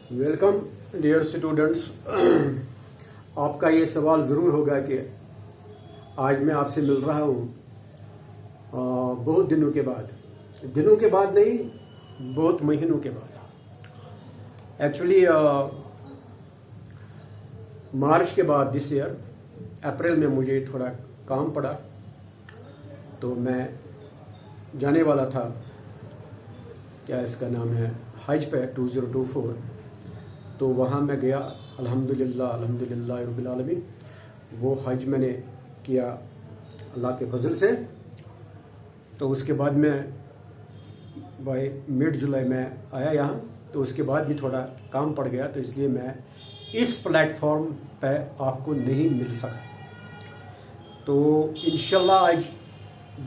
Welcome dear students. आपका ये सवाल ज़रूर होगा कि आज मैं आपसे मिल रहा हूँ बहुत दिनों के बाद नहीं, बहुत महीनों के बाद। एक्चुअली मार्च के बाद दिस ईयर अप्रैल में मुझे थोड़ा काम पड़ा, तो मैं जाने वाला था, क्या इसका नाम है, हज पे 2024। तो वहाँ मैं गया, अल्हम्दुलिल्लाह रब्बिल आलमीन। वो हज मैंने किया अल्लाह के फजल से। तो उसके बाद मैं बाय मिड जुलाई में आया यहाँ, तो उसके बाद भी थोड़ा काम पड़ गया, तो इसलिए मैं इस प्लेटफॉर्म पे आपको नहीं मिल सका। तो इंशाल्लाह आज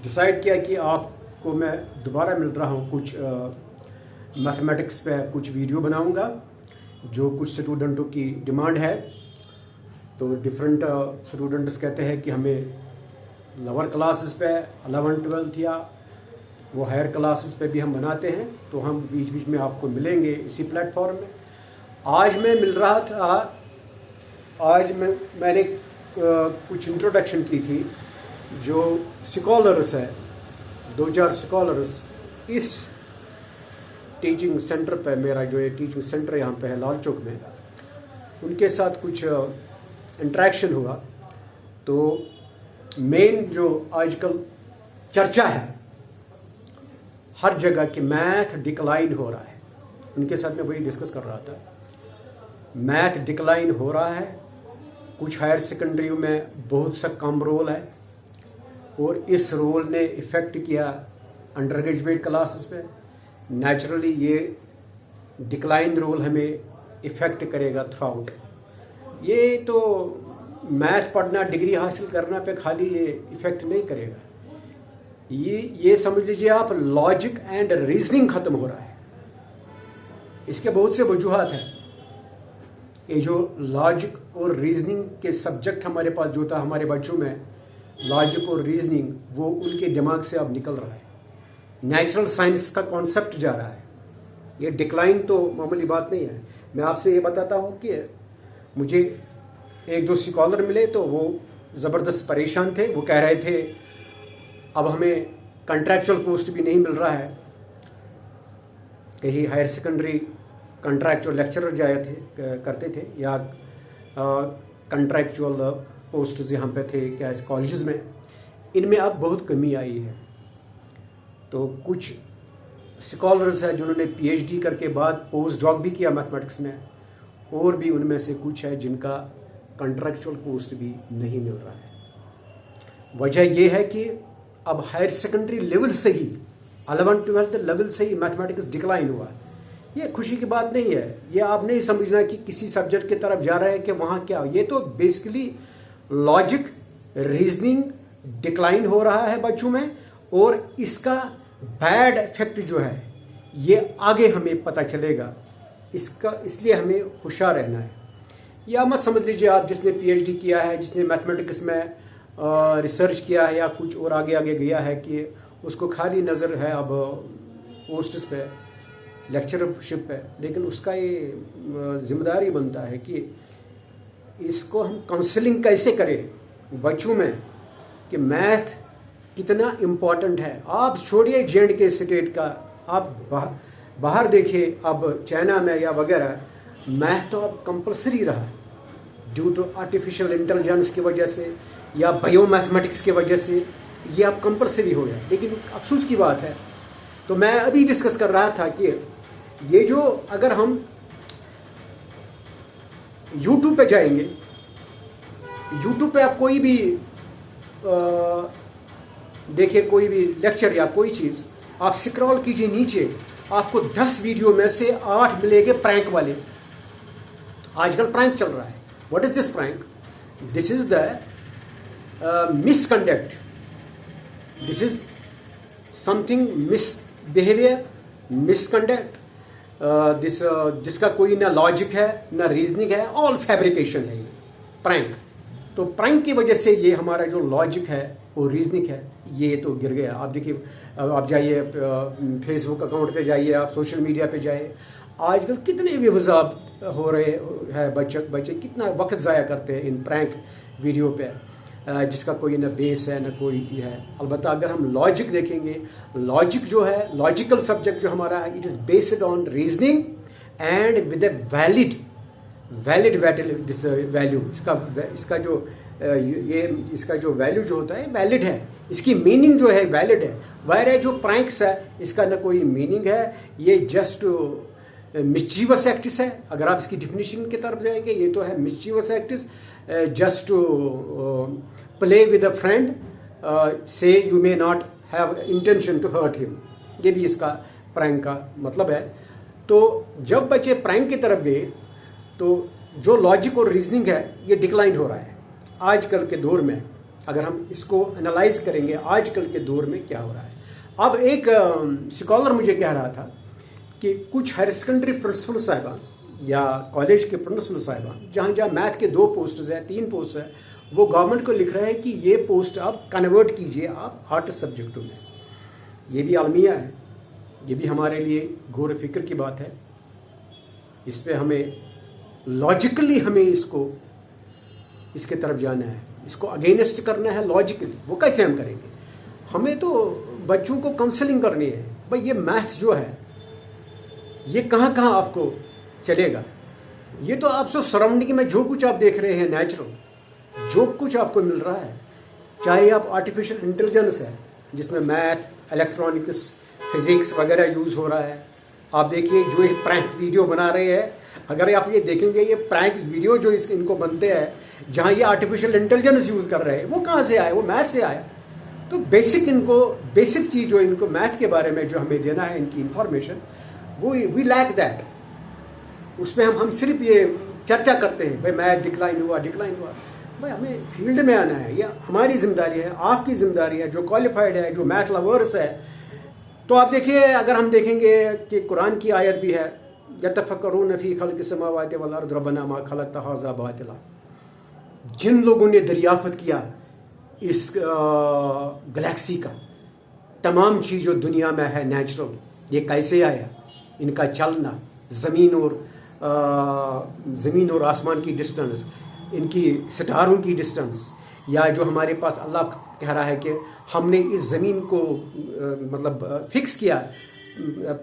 डिसाइड किया कि आपको मैं दोबारा मिल रहा हूँ। कुछ मैथमेटिक्स पे कुछ वीडियो बनाऊँगा, जो कुछ स्टूडेंटों की डिमांड है। तो डिफरेंट स्टूडेंट्स कहते हैं कि हमें लोअर क्लासेस पे 11th 12th या वो हायर क्लासेस पे भी हम बनाते हैं, तो हम बीच बीच में आपको मिलेंगे इसी प्लेटफॉर्म में। आज मैं मिल रहा था, आज मैंने कुछ इंट्रोडक्शन की थी। जो स्कॉलर्स है, 2-4 स्कॉलर्स इस टीचिंग सेंटर पे, मेरा जो ये टीचिंग सेंटर यहाँ पे है लाल चौक में, उनके साथ कुछ इंटरेक्शन हुआ। तो मेन जो आजकल चर्चा है हर जगह कि मैथ डिक्लाइन हो रहा है, उनके साथ मैं वही डिस्कस कर रहा था। मैथ डिक्लाइन हो रहा है, कुछ हायर सेकेंडरी में बहुत सा कम रोल है, और इस रोल ने इफ़ेक्ट किया अंडर ग्रेजुएट क्लासेस पे। नेचुरली ये डिक्लाइन रोल हमें इफ़ेक्ट करेगा थ्रू आउट। ये तो मैथ पढ़ना, डिग्री हासिल करना पे खाली ये इफ़ेक्ट नहीं करेगा, ये समझ लीजिए आप, लॉजिक एंड रीजनिंग ख़त्म हो रहा है। इसके बहुत से वजूहात हैं। ये जो लॉजिक और रीजनिंग के सब्जेक्ट हमारे पास जो था हमारे बच्चों में, लॉजिक और रीजनिंग, वो उनके दिमाग से अब निकल रहा है। नेचुरल साइंस का कॉन्सेप्ट जा रहा है। ये डिक्लाइन तो मामूली बात नहीं है। मैं आपसे ये बताता हूँ कि मुझे 1-2 स्कॉलर मिले, तो वो ज़बरदस्त परेशान थे। वो कह रहे थे अब हमें कॉन्ट्रैक्चुअल पोस्ट भी नहीं मिल रहा है। कहीं हायर सेकेंडरी कॉन्ट्रैक्चुअल लेक्चरर करते थे, या कॉन्ट्रैक्चुअल पोस्ट यहाँ पे थे क्या कॉलेजेस में, इनमें अब बहुत कमी आई है। तो कुछ स्कॉलर्स हैं जिन्होंने PhD करके बाद पोस्ट डॉक भी किया मैथमेटिक्स में, और भी उनमें से कुछ है जिनका कॉन्ट्रैक्चुअल पोस्ट भी नहीं मिल रहा है। वजह यह है कि अब हायर सेकेंडरी लेवल से ही, 11th 12th लेवल से ही मैथमेटिक्स डिक्लाइन हुआ। ये खुशी की बात नहीं है। ये आप नहीं समझना कि किसी सब्जेक्ट की तरफ जा रहे हैं कि वहाँ क्या, ये तो बेसिकली लॉजिक रीजनिंग डिक्लाइन हो रहा है बच्चों में, और इसका बैड इफेक्ट जो है ये आगे हमें पता चलेगा। इसलिए हमें होशियार रहना है। या मत समझ लीजिए आप, जिसने PhD किया है, जिसने मैथमेटिक्स में रिसर्च किया है या कुछ और आगे गया है, कि उसको खाली नज़र है अब पोस्ट्स पे, लेक्चरशिप पे। लेकिन उसका ये जिम्मेदारी बनता है कि इसको हम काउंसलिंग कैसे करें बच्चों में, कि मैथ कितना इम्पोर्टेंट है। आप छोड़िए J&K स्टेट का, आप बाहर देखिए, अब चाइना में या वगैरह, मैथ तो अब कंपलसरी रहा है ड्यू टू आर्टिफिशियल इंटेलिजेंस की वजह से या बायो मैथमेटिक्स की वजह से, ये अब कंपलसरी हो गया। लेकिन अफसोस की बात है, तो मैं अभी डिस्कस कर रहा था कि ये जो, अगर हम YouTube पे जाएंगे, YouTube पे आप कोई भी देखिए, कोई भी लेक्चर या कोई चीज़, आप स्क्रॉल कीजिए नीचे, आपको 10 वीडियो में से 8 मिलेंगे प्रैंक वाले। आजकल प्रैंक चल रहा है। What is this prank? This is the misconduct, this is something misbehaviour, misconduct, जिसका कोई ना लॉजिक है ना रीजनिंग है, ऑल फैब्रिकेशन है ये प्रैंक। तो प्रैंक की वजह से ये हमारा जो लॉजिक है और रीजनिंग है, ये तो गिर गया। आप देखिए, आप जाइए फेसबुक अकाउंट पे जाइए, आप सोशल मीडिया पे जाइए, आजकल कितने बेवजह हो रहे हैं, बच्चे कितना वक्त ज़ाया करते हैं इन प्रैंक वीडियो पे, जिसका कोई ना बेस है ना कोई है। अलबत्ता अगर हम लॉजिक देखेंगे, लॉजिक जो है, लॉजिकल सब्जेक्ट जो हमारा है, it is based on reasoning and with a valid this value. इसका जो इसका जो वैल्यू जो होता है वैलिड है, इसकी मीनिंग जो है वैलिड है। वायरे जो प्रैंक्स है इसका ना कोई मीनिंग है, ये जस्ट मिस्चीवस एक्टिस है। अगर आप इसकी डिफिनीशन की तरफ जाएंगे, ये तो है mischievous acts, just to play with a friend, say you may not have intention to hurt him, ये भी इसका प्रैंक का मतलब है। तो जब बच्चे प्रैंक की तरफ गए तो जो लॉजिक और रीजनिंग है ये डिक्लाइन हो रहा है आजकल के दौर में। अगर हम इसको एनालाइज करेंगे आजकल के दौर में क्या हो रहा है। अब एक स्कॉलर मुझे कह रहा था कि कुछ हायर सेकेंडरी प्रिंसिपल साहिबान या कॉलेज के प्रिंसिपल साहिबान जहाँ जहाँ मैथ के 2 पोस्ट है, 3 पोस्ट है, वो गवर्नमेंट को लिख रहे हैं कि ये पोस्ट आप कन्वर्ट कीजिए आप आर्ट्स सब्जेक्टों में। ये भी अलमिया है, ये भी हमारे लिए गौर फिक्र की बात है। इस पर हमें लॉजिकली हमें इसके तरफ जाना है, इसको अगेंस्ट करना है लॉजिकली। वो कैसे हम करेंगे? हमें तो बच्चों को काउंसलिंग करनी है। भाई ये मैथ जो है ये कहाँ कहाँ आपको चलेगा? ये तो आप सब सराउंडिंग में जो कुछ आप देख रहे हैं नेचुरल, जो कुछ आपको मिल रहा है, चाहे आप आर्टिफिशियल इंटेलिजेंस है जिसमें मैथ, इलेक्ट्रॉनिक्स, फिजिक्स वगैरह यूज़ हो रहा है। आप देखिए जो ये प्रैंक वीडियो बना रहे हैं, अगर आप ये देखेंगे ये प्रैंक वीडियो जो इनको बनते हैं जहाँ ये आर्टिफिशियल इंटेलिजेंस यूज़ कर रहे हैं, वो कहाँ से आए? वो मैथ से आया। तो बेसिक चीज़ जो इनको मैथ के बारे में जो हमें देना है, इनकी इंफॉर्मेशन, वो वी लैक दैट। उसमें हम सिर्फ ये चर्चा करते हैं भाई मैथ डिक्लाइन हुआ। भाई हमें फील्ड में आना है, यह हमारी जिम्मेदारी है, आपकी जिम्मेदारी है, जो क्वालिफाइड है, जो मैथ लवर्स है। तो आप देखिए, अगर हम देखेंगे कि कुरान की आयत भी है, यतफक्करून फी खल्क़िस समावाति वल अर्द रब्बना मा खलक़्त हाज़ा बातिला। जिन लोगों ने दरियाफ्त किया इस गैलेक्सी का तमाम चीज़ जो दुनिया में है नेचुरल, ये कैसे आया, इनका चलना, ज़मीन और आसमान की डिस्टेंस, इनकी सितारों की डिस्टेंस, या जो हमारे पास अल्लाह कह रहा है कि हमने इस ज़मीन को मतलब फिक्स किया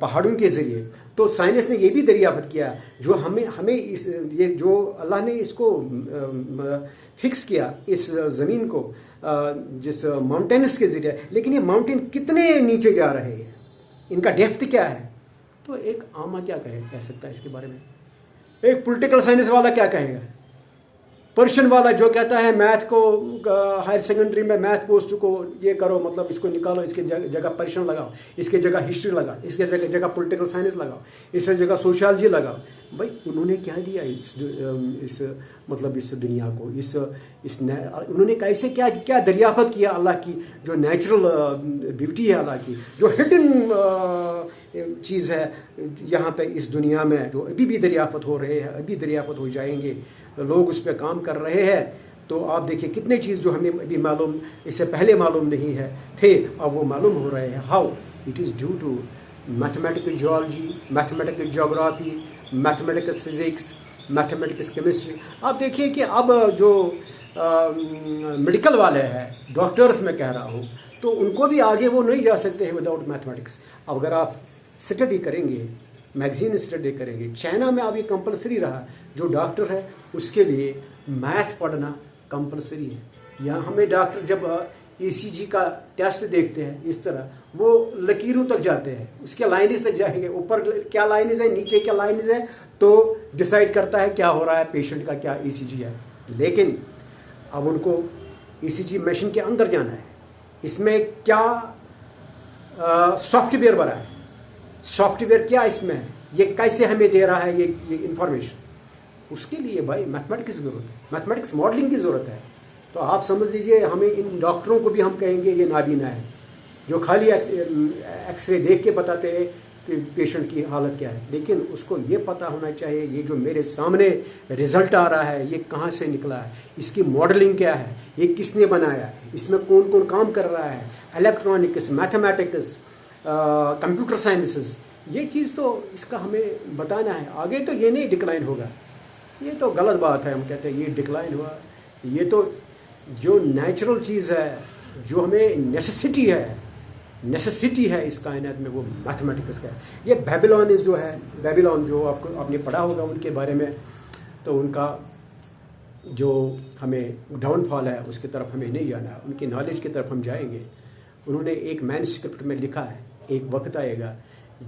पहाड़ों के ज़रिए। तो साइंस ने ये भी दरियाफ्त किया जो हमें ये जो अल्लाह ने इसको फिक्स किया इस ज़मीन को जिस माउंटेन्स के ज़रिए, लेकिन ये माउंटेन कितने नीचे जा रहे हैं, इनका डेप्थ क्या है? तो एक आमा क्या कह सकता है इसके बारे में? एक पॉलिटिकल साइंस वाला क्या कहेगा? पर्शियन वाला जो कहता है मैथ को हायर सेकेंडरी में मैथ पोस्ट को ये करो, मतलब इसको निकालो, इसके जगह पर्शियन लगाओ, इसके जगह हिस्ट्री लगाओ, इसके जगह पॉलिटिकल साइंस लगाओ, इसके जगह सोशियोलॉजी लगाओ। भाई उन्होंने क्या दिया इस दुनिया को, उन्होंने कैसे क्या दरियाफ्त किया अल्लाह की जो नेचुरल ब्यूटी है, अल्लाह की जो हिडन चीज़ है यहाँ पे इस दुनिया में, जो अभी भी दरियाफ्त हो रहे हैं, अभी दरियाफ्त हो जाएंगे, लोग उस पर काम कर रहे हैं। तो आप देखिए कितने चीज़ जो हमें अभी मालूम, इससे पहले मालूम नहीं है थे, अब वो मालूम हो रहे हैं। How it is due to mathematical geology, mathematical geography, mathematics physics, mathematics chemistry. आप देखिए कि अब जो मेडिकल वाले हैं, डॉक्टर्स मैं कह रहा हूँ, तो उनको भी आगे वो नहीं जा सकते हैं विदाउट मैथमेटिक्स। अब अगर आप स्टडी करेंगे, मैगजीन स्टडी करेंगे, चाइना में अब ये कंपलसरी रहा, जो डॉक्टर है उसके लिए मैथ पढ़ना कंपलसरी है। यहाँ हमें डॉक्टर जब ECG का टेस्ट देखते हैं इस तरह, वो लकीरों तक जाते हैं, उसके लाइन्स तक जाएंगे, ऊपर क्या लाइन्स है, नीचे क्या लाइन्स है, तो डिसाइड करता है क्या हो रहा है, पेशेंट का क्या ECG है। लेकिन अब उनको ECG मशीन के अंदर जाना है, इसमें क्या सॉफ्टवेयर बना है, सॉफ्टवेयर क्या इसमें है, ये कैसे हमें दे रहा है ये इंफॉर्मेशन, उसके लिए भाई मैथमेटिक्स की ज़रूरत है, मैथमेटिक्स मॉडलिंग की ज़रूरत है। तो आप समझ लीजिए, हमें इन डॉक्टरों को भी हम कहेंगे ये नाबीना है, जो खाली एक्सरे देख के बताते हैं कि पेशेंट की हालत क्या है, लेकिन उसको ये पता होना चाहिए ये जो मेरे सामने रिजल्ट आ रहा है ये कहाँ से निकला है, इसकी मॉडलिंग क्या है, ये किसने बनाया, इसमें कौन कौन काम कर रहा है, इलेक्ट्रॉनिक्स, मैथमेटिक्स, कंप्यूटर साइंसेस, ये चीज़ तो इसका हमें बताना है। आगे तो ये नहीं डिक्लाइन होगा, ये तो गलत बात है। हम कहते हैं ये डिक्लाइन हुआ, ये तो जो नेचुरल चीज़ है, जो हमें नेसेसिटी है इस कायनात में, वो मैथमेटिक्स का है। ये बेबीलोन जो है, बेबीलोन जो आपने पढ़ा होगा उनके बारे में, तो उनका जो हमें डाउनफॉल है उसकी तरफ हमें नहीं जाना, उनकी नॉलेज की तरफ हम जाएंगे। उन्होंने एक मैन्युस्क्रिप्ट में लिखा है, एक वक्त आएगा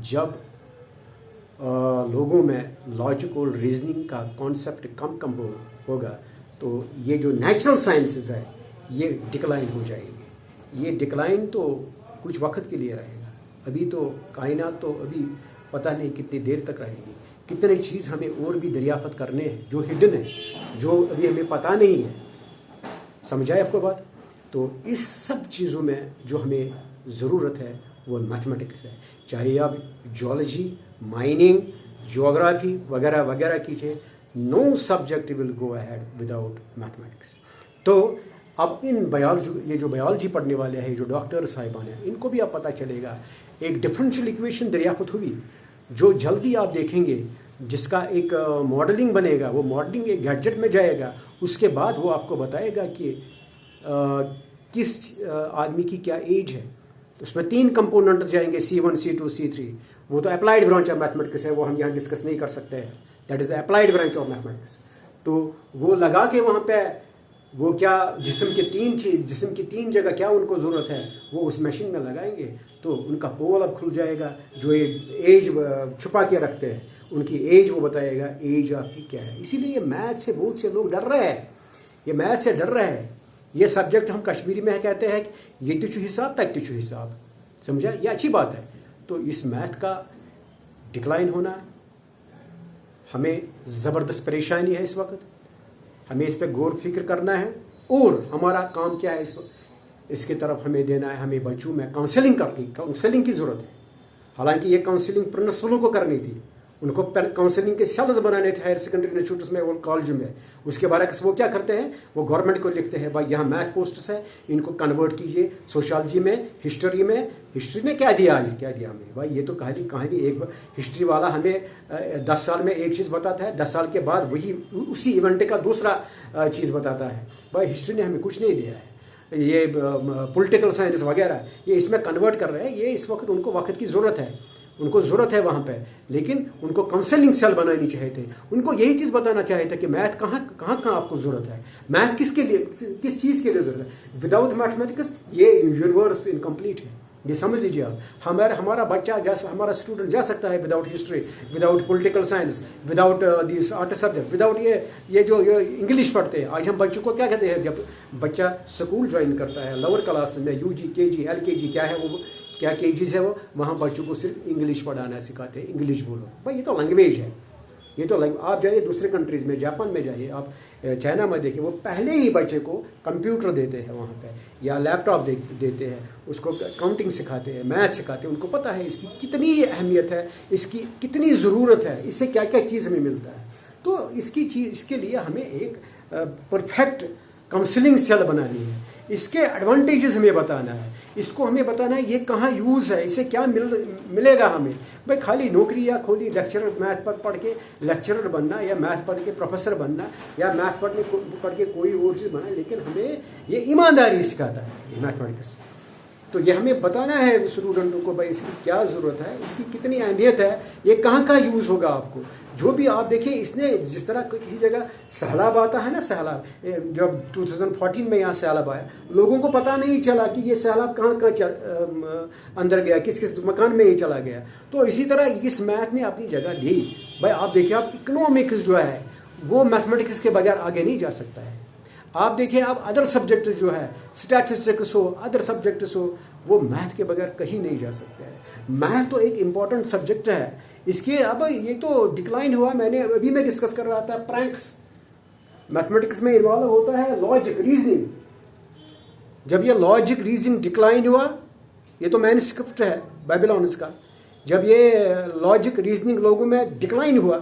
जब लोगों में लॉजिकल रीजनिंग का कॉन्सेप्ट कम होगा, तो ये जो नेचुरल साइंसेस है ये डिक्लाइन हो जाएंगे। ये डिक्लाइन तो कुछ वक्त के लिए रहेगा, अभी तो कायनात तो अभी पता नहीं कितनी देर तक रहेगी। कितनी चीज़ हमें और भी दरियाफ्त करने हैं जो हिडन है, जो अभी हमें पता नहीं है। समझाए आपको बात? तो इस सब चीज़ों में जो हमें ज़रूरत है वो मैथमेटिक्स है। चाहे आप जियोलॉजी, माइनिंग, ज्योग्राफी वगैरह वगैरह कीजिए, no subject will go ahead without mathematics. तो अब इन बायोलॉजी, ये जो बायोलॉजी पढ़ने वाले हैं, जो डॉक्टर साहिबान हैं, इनको भी अब पता चलेगा एक डिफरेंशियल इक्वेशन दरियाफ्त हुई जो जल्दी आप देखेंगे, जिसका एक मॉडलिंग बनेगा। वो मॉडलिंग एक गैजेट में जाएगा, उसके बाद वो आपको बताएगा कि किस आदमी की क्या एज है। उसमें 3 कंपोनेंट जाएंगे, C1, C2, C3। वो तो अप्लाइड ब्रांच ऑफ मैथमेटिक्स है, वो हम यहाँ डिस्कस नहीं कर सकते हैं। That is the applied branch of mathematics. तो वो लगा के वहाँ पे वो क्या जिस्म की 3 जगह क्या उनको ज़रूरत है वो उस मशीन में लगाएंगे, तो उनका पोल अब खुल जाएगा। जो एज छुपा के रखते हैं उनकी एज वो बताएगा, एज आपकी क्या है। इसीलिए ये मैथ से बहुत से लोग डर रहे हैं, ये मैथ से डर रहे हैं। ये सब्जेक्ट हम कश्मीरी में कहते हैं कि ये तिचु हिसाब तक तिचु हिसाब, समझा? ये अच्छी बात है। तो इस मैथ का डिक्लाइन होना हमें ज़बरदस्त परेशानी है इस वक्त, हमें इस पर गौर फिक्र करना है। और हमारा काम क्या है इस वक्त, इसकी तरफ हमें देना है। हमें बच्चों में काउंसलिंग की ज़रूरत है। हालांकि ये काउंसलिंग प्रिंसिपलों को करनी थी, उनको काउंसलिंग के सेल्स बनाने थे हायर सेकेंडरी इंस्टीट्यूट्स में और कॉलेज में। उसके बारे में वो क्या करते हैं, वो गवर्नमेंट को लिखते हैं, भाई यहाँ मैथ पोस्ट्स है, इनको कन्वर्ट कीजिए सोशियोलॉजी में, हिस्ट्री में। हिस्ट्री ने क्या दिया हमें? भाई ये तो कहानी एक हिस्ट्री वाला हमें 10 साल में एक चीज़ बताता है, 10 साल के बाद वही उसी इवेंट का दूसरा चीज़ बताता है। भाई हिस्ट्री ने हमें कुछ नहीं दिया है। ये पॉलिटिकल साइंस वगैरह ये इसमें कन्वर्ट कर रहे हैं। ये इस वक्त उनको वक्त की ज़रूरत है, उनको ज़रूरत है वहाँ पे, लेकिन उनको काउंसलिंग सेल बनानी चाहिए थे। उनको यही चीज़ बताना चाहिए था कि मैथ कहाँ आपको ज़रूरत है, मैथ किसके लिए, किस चीज़ के लिए ज़रूरत है। विदाउट मैथमेटिक्स ये यूनिवर्स इनकम्प्लीट है, ये समझ लीजिए आप। हमारा बच्चा हमारा स्टूडेंट जा सकता है without history, without political science, without this art subject, without ये जो इंग्लिश पढ़ते हैं। आज हम बच्चों को क्या कहते हैं, जब बच्चा स्कूल ज्वाइन करता है लोअर क्लास में, UG, KG, LKG क्या है वो, क्या केजीज है वो, वहाँ बच्चों को सिर्फ इंग्लिश पढ़ाना सिखाते हैं। इंग्लिश बोलो भाई, ये तो लैंग्वेज है, ये तो आप जाइए दूसरे कंट्रीज़ में, जापान में जाइए, आप चाइना में देखिए, वो पहले ही बच्चे को कंप्यूटर देते हैं वहाँ पे, या लैपटॉप देते हैं, उसको काउंटिंग सिखाते हैं, मैथ सिखाते हैं। उनको पता है इसकी कितनी अहमियत है, इसकी कितनी ज़रूरत है, इससे क्या क्या चीज़ हमें मिलता है। तो इसके लिए हमें एक परफेक्ट काउंसलिंग सेल बनानी है, इसके एडवांटेजेस हमें बताना है, इसको हमें बताना है ये कहाँ यूज़ है, इसे क्या मिलेगा हमें। भाई खाली नौकरी या खोली लेक्चरर, मैथ पढ़ के लेक्चरर बनना, या मैथ पढ़ के प्रोफेसर बनना, या मैथ पढ़ के कोई और चीज़ बनना, लेकिन हमें ये ईमानदारी सिखाता है ये मैथमेटिक्स। तो ये हमें बताना है स्टूडेंटों को, भाई इसकी क्या ज़रूरत है, इसकी कितनी अहमियत है, ये कहाँ का यूज़ होगा आपको। जो भी आप देखिए, इसने जिस तरह किसी जगह सैलाब आता है ना, सैलाब जब 2014 में यहाँ सैलाब आया, लोगों को पता नहीं चला कि ये सैलाब कहाँ अंदर गया, किस किस मकान में ये चला गया। तो इसी तरह इस मैथ ने अपनी जगह ली। भाई आप देखिए, आप इकोनॉमिक्स जो है वो मैथमेटिक्स के बगैर आगे नहीं जा सकता है। आप देखिए, आप अदर सब्जेक्ट जो है, स्टैटिस्टिक्स हो, अदर सब्जेक्ट्स हो, वो मैथ के बगैर कहीं नहीं जा सकते हैं। मैथ तो एक इम्पॉर्टेंट सब्जेक्ट है। इसके अब ये तो डिक्लाइन हुआ, मैं डिस्कस कर रहा था, प्रैंक्स मैथमेटिक्स में इन्वॉल्व होता है, लॉजिक रीजनिंग। जब ये लॉजिक रीजनिंग डिक्लाइन हुआ, ये तो मैन्युस्क्रिप्ट है बेबीलोन का, जब ये लॉजिक रीजनिंग लोगों में डिक्लाइन हुआ,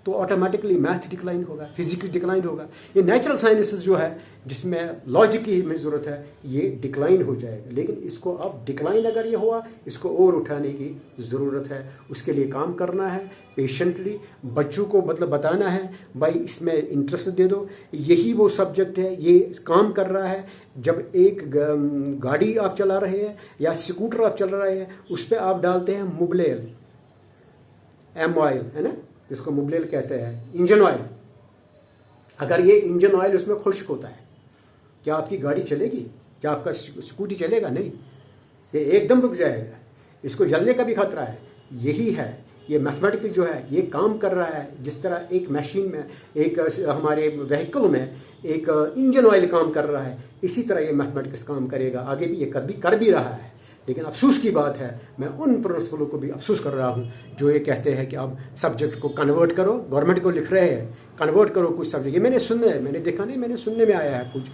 तो ऑटोमेटिकली मैथ डिक्लाइन होगा, फिजिक्स डिक्लाइन होगा। ये नेचुरल साइंसेस जो है जिसमें लॉजिक की में ज़रूरत है, ये डिक्लाइन हो जाएगा। लेकिन इसको अब डिक्लाइन अगर ये हुआ, इसको और उठाने की ज़रूरत है। उसके लिए काम करना है पेशेंटली, बच्चों को मतलब बताना है भाई इसमें इंटरेस्ट दे दो, यही वो सब्जेक्ट है, ये काम कर रहा है। जब एक गाड़ी आप चला रहे हैं या स्कूटर आप चला रहे हैं, उस पर आप डालते हैं मुबलेल, एम ऑयल है ना, जिसको मुबलेल कहते हैं, इंजन ऑयल। अगर ये इंजन ऑयल उसमें खुश्क होता है, क्या आपकी गाड़ी चलेगी? क्या आपका स्कूटी चलेगा? नहीं, ये एकदम रुक जाएगा। इसको जलने का भी खतरा है। यही है, ये मैथमेटिक्स जो है ये काम कर रहा है जिस तरह एक मशीन में, एक हमारे व्हीकल में एक इंजन ऑयल काम कर रहा है, इसी तरह ये मैथमेटिक्स काम करेगा। आगे भी ये कर भी रहा है। लेकिन अफसोस की बात है, मैं उन प्रिंसिपलों को भी अफसोस कर रहा हूँ जो ये कहते हैं कि अब सब्जेक्ट को कन्वर्ट करो। गवर्नमेंट को लिख रहे हैं कन्वर्ट करो कुछ सब्जेक्ट। ये मैंने देखा नहीं, मैंने सुनने में आया है कुछ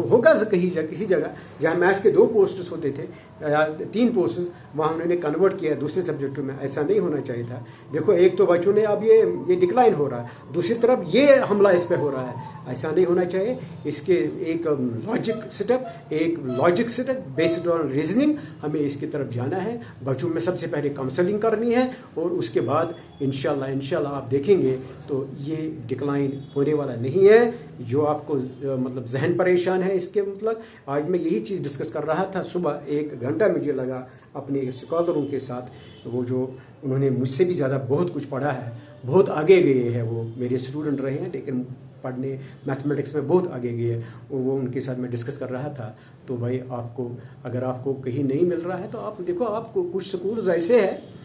होगा किसी जगह जहाँ मैथ के 2 पोस्ट्स होते थे या 3 पोस्ट्स, वहाँ उन्होंने कन्वर्ट किया दूसरे सब्जेक्टों में। ऐसा नहीं होना चाहिए था। देखो, एक तो बच्चों ने अब ये डिक्लाइन हो रहा है, दूसरी तरफ ये हमला इस पर हो रहा है। ऐसा नहीं होना चाहिए। इसके एक logic setup based on reasoning, हमें इसकी तरफ जाना है। बच्चों में सबसे पहले काउंसलिंग करनी है और उसके बाद इंशाल्लाह आप देखेंगे तो ये डिक्लाइन होने वाला नहीं है। जो आपको मतलब जहन परेशान है इसके मतलब, आज मैं यही चीज़ डिस्कस कर रहा था। सुबह 1 घंटा मुझे लगा अपने स्कॉलरों के साथ, वो जो उन्होंने मुझसे भी ज़्यादा बहुत कुछ पढ़ा है, बहुत आगे गए हैं, वो मेरे स्टूडेंट रहे हैं लेकिन पढ़ने मैथमेटिक्स में बहुत आगे गए, वो उनके साथ मैं डिस्कस कर रहा था। तो भाई आपको अगर आपको कहीं नहीं मिल रहा है तो आप देखो, आपको कुछ स्कूल्स ऐसे हैं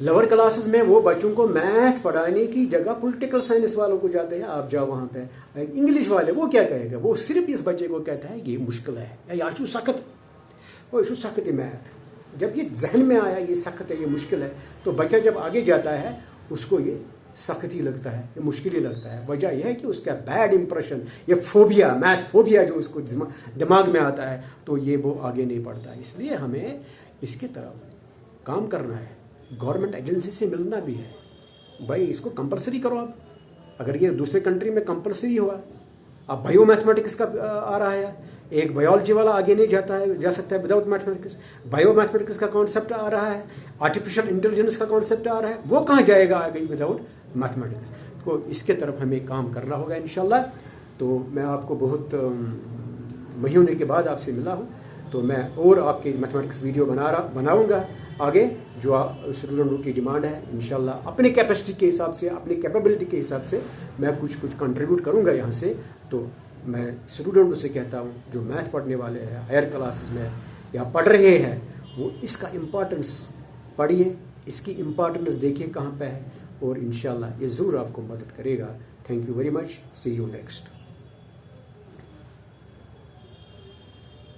लोअर क्लासेस में वो बच्चों को मैथ पढ़ाने की जगह पॉलिटिकल साइंस वालों को जाते हैं। आप जाओ वहाँ पे, इंग्लिश वाले वो क्या कहेगा, वो सिर्फ इस बच्चे को कहता है कि ये मुश्किल है या यशु सख्त, वो यशु सख्त है मैथ। जब ये जहन में आया ये सख्त है, ये मुश्किल है, तो बच्चा जब आगे जाता है उसको ये सख्त ही लगता है, ये मुश्किल ही लगता है। वजह यह है कि उसका बैड इंप्रेशन, ये फोबिया, मैथ फोबिया जो उसको दिमाग में आता है, तो ये वो आगे नहीं पढ़ता। इसलिए हमें इसकी तरफ काम करना है। गवर्नमेंट एजेंसी से मिलना भी है। भाई इसको कंपलसरी करो आप। अगर ये दूसरे कंट्री में कंपलसरी हुआ, अब बायो मैथमेटिक्स का आ रहा है, एक बायोलॉजी वाला आगे नहीं जा सकता है विदाउट मैथमेटिक्स। बायो मैथमेटिक्स का कॉन्सेप्ट आ रहा है, आर्टिफिशियल इंटेलिजेंस का कॉन्सेप्ट आ रहा है, वो कहाँ जाएगा आगे विदाउट मैथमेटिक्स। तो इसके तरफ हमें काम करना होगा इंशाल्लाह। तो मैं आपको बहुत महीने के बाद आपसे मिला हूँ, तो मैं और आपके मैथमेटिक्स वीडियो बनाऊंगा आगे, जो स्टूडेंटों की डिमांड है। इंशाल्लाह अपने कैपेसिटी के हिसाब से, अपनी कैपेबिलिटी के हिसाब से मैं कुछ कंट्रीब्यूट करूंगा यहाँ से। तो मैं स्टूडेंटों से कहता हूँ जो मैथ पढ़ने वाले हैं हायर क्लासेस में या पढ़ रहे हैं, वो इसका इम्पोर्टेंस पढ़िए, इसकी इम्पोर्टेंस देखिए कहाँ पे है, और इंशाल्लाह ये ज़रूर आपको मदद करेगा। Thank you very much, see you next.